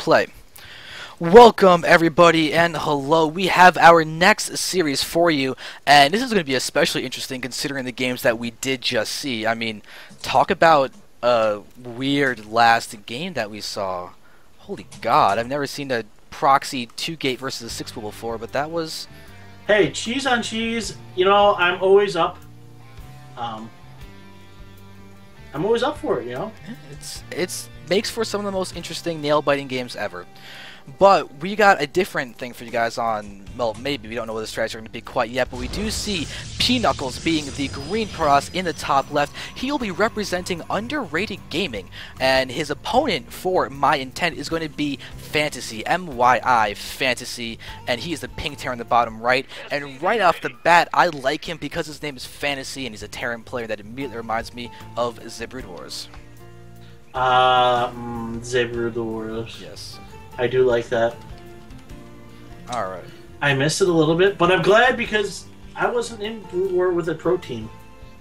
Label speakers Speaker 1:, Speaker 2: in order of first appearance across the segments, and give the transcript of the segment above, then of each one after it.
Speaker 1: play. Welcome everybody and hello. We have our next series for you, and this is going to be especially interesting considering the games that we did just see. I mean, talk about a weird last game that we saw. Holy God, I've never seen a proxy 2-gate versus a 6 pool before, but that was...
Speaker 2: Hey, cheese on cheese, you know, I'm always up. I'm always up for it, you know?
Speaker 1: It's makes for some of the most interesting nail-biting games ever. But we got a different thing for you guys on, well, maybe we don't know what the strategies are going to be quite yet, but we do see PeaKnuckles being the green Protoss in the top left. He'll be representing underrated gaming, and his opponent for my intent is going to be FantaSy, MYi.FantaSy, and he is the pink Terran in the bottom right. And right off the bat, I like him because his name is FantaSy, and he's a Terran player that immediately reminds me of Zebrudors.
Speaker 2: Zebrudors.
Speaker 1: Yes.
Speaker 2: I do like that.
Speaker 1: Alright.
Speaker 2: I missed it a little bit, but I'm glad because I wasn't in Brood War with a pro team.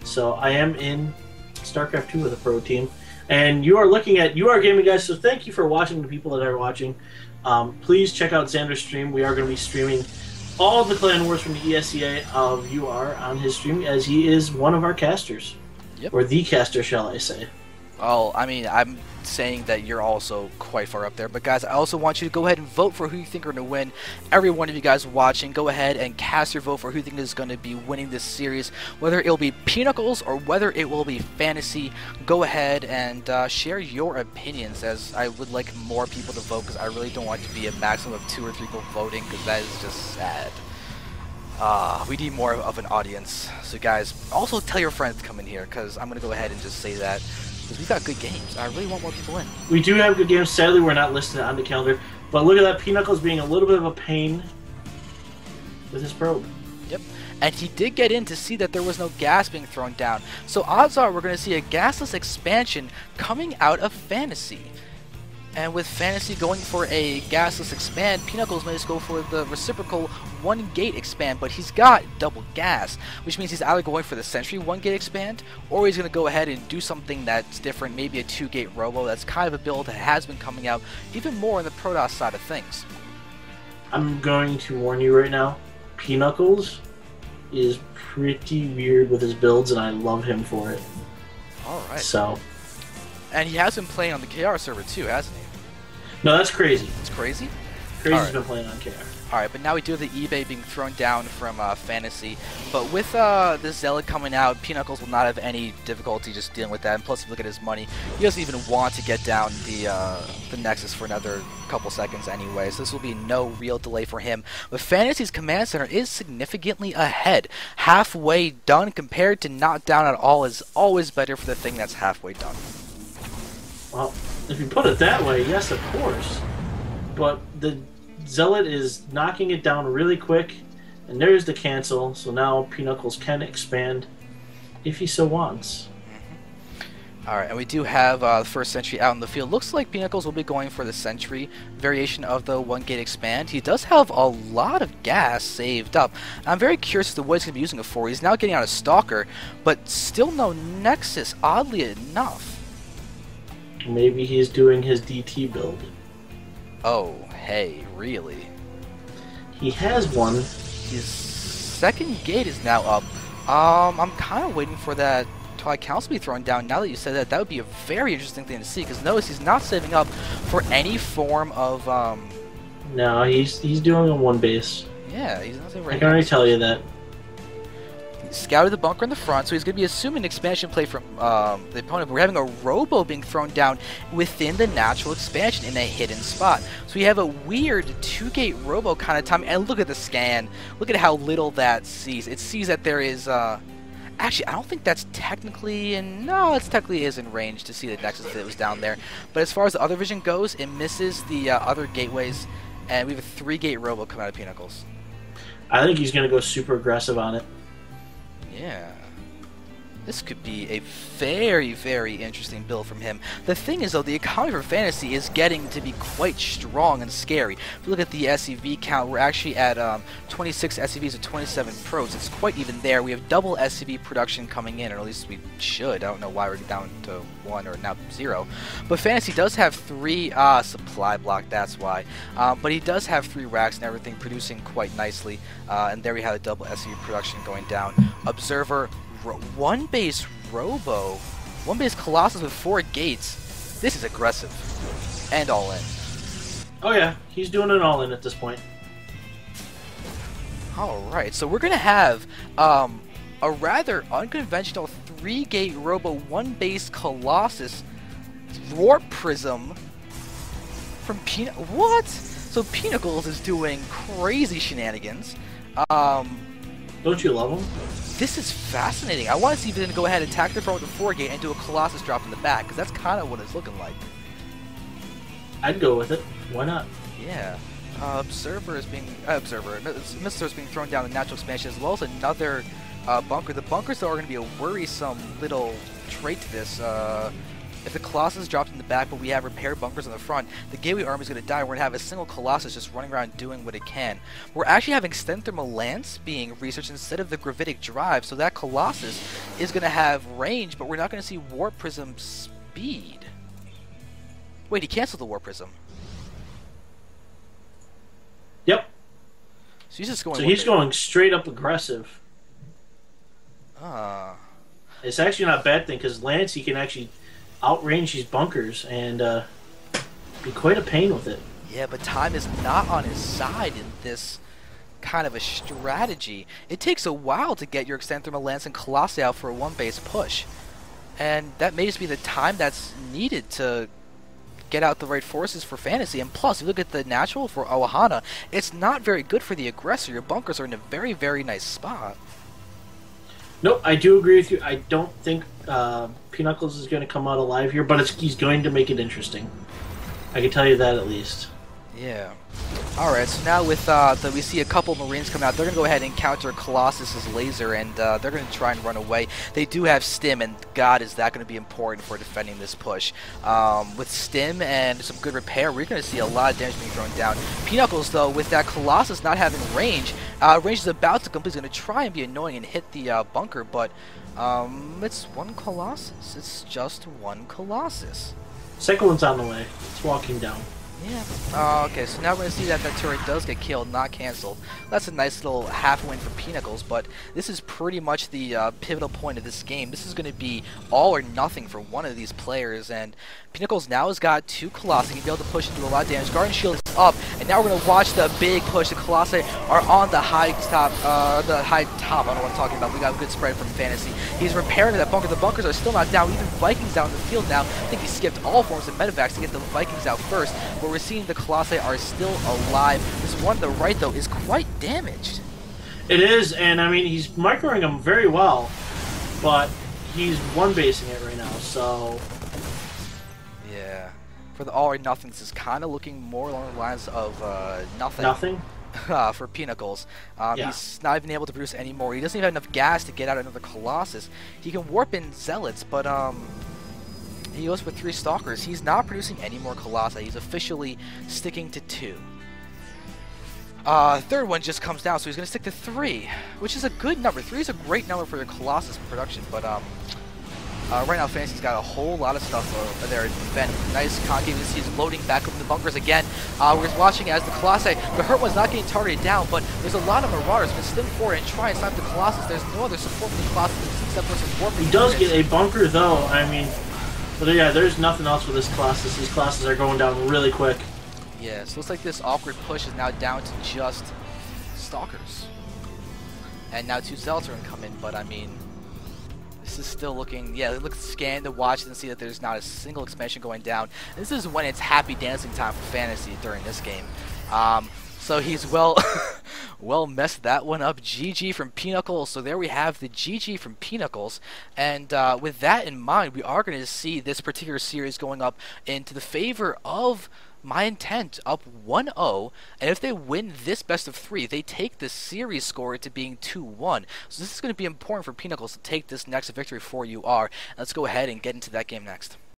Speaker 2: So I am in StarCraft 2 with a pro team. And you are looking at UR Gaming, guys, so thank you for watching, the people that are watching. Please check out Xander's stream. We are going to be streaming all of the Clan Wars from the ESEA of UR on his stream, as he is one of our casters.
Speaker 1: Yep.
Speaker 2: Or the caster, shall I say.
Speaker 1: Well, I mean, I'm saying that you're also quite far up there. But guys, I also want you to go ahead and vote for who you think are going to win. Every one of you guys watching, go ahead and cast your vote for who you think is going to be winning this series. Whether it'll be PeaKnuckles or whether it will be FantaSy, go ahead and share your opinions, as I would like more people to vote, because I really don't want it to be a maximum of 2 or 3 people voting, because that is just sad. We need more of an audience. So guys, also tell your friends to come in here, because I'm going to go ahead and just say that. Because we've got good games. I really want more people in.
Speaker 2: We do have good games. Sadly, we're not listed on the calendar. But look at that. PeaKnuckles being a little bit of a pain with his probe.
Speaker 1: Yep. And he did get in to see that there was no gas being thrown down. So odds are we're going to see a gasless expansion coming out of FantaSy. And with FantaSy going for a gasless expand, PeaKnuckles may just go for the reciprocal 1-gate expand, but he's got double gas, which means he's either going for the Sentry 1-gate expand, or he's going to go ahead and do something that's different, maybe a 2-gate robo. That's kind of a build that has been coming out even more on the Protoss side of things.
Speaker 2: I'm going to warn you right now, PeaKnuckles is pretty weird with his builds, and I love him for it.
Speaker 1: Alright.
Speaker 2: So.
Speaker 1: And he has been playing on the KR server too, hasn't he?
Speaker 2: No, that's crazy.
Speaker 1: It's crazy?
Speaker 2: Crazy's been playing on KR.
Speaker 1: Alright, but now we do have the eBay being thrown down from FantaSy. But with this Zealot coming out, PeaKnuckles will not have any difficulty just dealing with that. And plus, if you look at his money, he doesn't even want to get down the Nexus for another couple seconds anyway. So this will be no real delay for him. But FantaSy's command center is significantly ahead. Halfway done compared to not down at all is always better for the thing that's halfway done.
Speaker 2: Well, if you put it that way, yes, of course. But the Zealot is knocking it down really quick, and there's the cancel, so now PeaKnuckles can expand if he so wants.
Speaker 1: Alright, and we do have the first Sentry out in the field. Looks like PeaKnuckles will be going for the Sentry variation of the 1-gate expand. He does have a lot of gas saved up. I'm very curious as to what he's going to be using it for. He's now getting out a Stalker, but still no Nexus, oddly enough.
Speaker 2: Maybe he's doing his DT build.
Speaker 1: Oh, hey, really?
Speaker 2: He has one.
Speaker 1: His second gate is now up. I'm kind of waiting for that Twilight Council to be thrown down. Now that you said that, that would be a very interesting thing to see. Because notice he's not saving up for any form of
Speaker 2: No, he's doing a 1 base.
Speaker 1: Yeah, he's not saving for
Speaker 2: I can already tell you that.
Speaker 1: Scouted the bunker in the front, so he's going to be assuming an expansion play from the opponent. But we're having a robo being thrown down within the natural expansion in a hidden spot. So we have a weird 2-gate robo kind of time. And look at the scan. Look at how little that sees. It sees that there is... Actually, I don't think that's technically in... No, it technically is in range to see the Nexus that was down there. But as far as the other vision goes, it misses the other gateways. And we have a 3-gate robo coming out of PeaKnuckles.
Speaker 2: I think he's going to go super aggressive on it.
Speaker 1: Yeah. This could be a very, very interesting build from him. The thing is, though, the economy for Fantasy is getting to be quite strong and scary. If you look at the SCV count, we're actually at 26 SCVs and 27 pros. It's quite even there. We have double SCV production coming in, or at least we should. I don't know why we're down to 1 or now 0. But Fantasy does have 3 supply block, that's why. But he does have 3 racks and everything producing quite nicely. And there we have a double SCV production going down. Observer, 1 base Robo, 1 base Colossus with 4 gates. This is aggressive. And all in.
Speaker 2: Oh yeah, he's doing it all in at this point.
Speaker 1: Alright, so we're going to have a rather unconventional 3-gate Robo, 1 base Colossus Warp Prism from What? So PeaKnuckles is doing crazy shenanigans.
Speaker 2: Don't you love him?
Speaker 1: This is fascinating. I want to see if he's going to go ahead and attack the front with the 4-gate and do a Colossus drop in the back, because that's kind of what it's looking like.
Speaker 2: I'd go with it. Why not?
Speaker 1: Yeah. Observer is being... Mister is being thrown down in natural expansion, as well as another bunker. The bunkers, though, are going to be a worrisome little trait to this. If the Colossus drops in the back, but we have repair bunkers on the front, the Gateway Army is going to die. We're going to have a single Colossus just running around doing what it can. We're actually having Extend Thermal Lance being researched instead of the Gravitic Drive, so that Colossus is going to have range, but we're not going to see Warp Prism speed. Wait, he canceled the Warp Prism.
Speaker 2: Yep.
Speaker 1: So he's just going.
Speaker 2: So he's going straight up aggressive. It's actually not a bad thing, because Lance, he can actually outrange these bunkers and be quite a pain with it.
Speaker 1: Yeah, but time is not on his side in this kind of a strategy. It takes a while to get your Extend Thermal Lance and Colossi out for a 1-base push. And that may just be the time that's needed to get out the right forces for Fantasy. And plus, if you look at the natural for Ohana, it's not very good for the aggressor. Your bunkers are in a very, very nice spot.
Speaker 2: Nope, I do agree with you. I don't think PeaKnuckles is going to come out alive here, but he's going to make it interesting. I can tell you that at least.
Speaker 1: Yeah. Alright, so now with we see a couple Marines come out. They're going to go ahead and counter Colossus's laser, and they're going to try and run away. They do have Stim, and God, is that going to be important for defending this push. With Stim and some good repair, we're going to see a lot of damage being thrown down. PeaKnuckles, though, with that Colossus not having range, range is about to complete. He's going to try and be annoying and hit the bunker, but it's 1 Colossus. It's just 1 Colossus.
Speaker 2: Second one's on the way. It's walking down.
Speaker 1: Yeah. Okay, so now we're going to see that that turret does get killed, not cancelled. That's a nice little half win for PeaKnuckles, but this is pretty much the pivotal point of this game. This is going to be all or nothing for one of these players, and PeaKnuckles now has got 2 Colossi. He can be able to push and do a lot of damage. Guardian Shield is up, and now we're going to watch the big push. The Colossi are on the high top, I don't know what I'm talking about. We got a good spread from Fantasy. He's repairing that bunker. The bunkers are still not down. Even Vikings out in the field now. I think he skipped all forms of medevacs to get the Vikings out first, but we're seeing the Colossi are still alive. This one to the right, though, is quite damaged.
Speaker 2: It is, and I mean, he's microing them very well, but he's 1-basing it right now, so...
Speaker 1: Yeah. For the all or nothing, this is kind of looking more along the lines of nothing.
Speaker 2: Nothing?
Speaker 1: For PeaKnuckles.
Speaker 2: Yeah.
Speaker 1: He's not even able to produce any more. He doesn't even have enough gas to get out another Colossus. He can warp in Zealots, but he goes for 3 Stalkers. He's not producing any more Colossi. He's officially sticking to 2. Third one just comes down, so he's going to stick to 3, which is a good number. 3 is a great number for your Colossus production, but right now Fantasy's got a whole lot of stuff there to defend. Nice concave. He's loading back up in the bunkers again. We're watching as the Colossi, the hurt one's not getting targeted down, but there's a lot of Marauders going to stim forward and try and stop the Colossus. There's no other support for the Colossus except for some warping.
Speaker 2: He does get a bunker, though. I mean... But yeah, there's nothing else with this Colossus. These Colossus are going down really quick.
Speaker 1: Yeah, so it looks like this awkward push is now down to just Stalkers. And now 2 Zealots are going to come in, but I mean, this is still looking, yeah, it looks scanned to watch and see that there's not a single expansion going down. This is when it's happy dancing time for Fantasy during this game. So he's well messed that one up. GG from PeaKnuckles. So there we have the GG from PeaKnuckles. And with that in mind, we are going to see this particular series going up into the favor of My Intent up 1-0, and if they win this best of 3, they take the series score to being 2-1. So this is going to be important for PeaKnuckles to take this next victory for UR. Let's go ahead and get into that game next.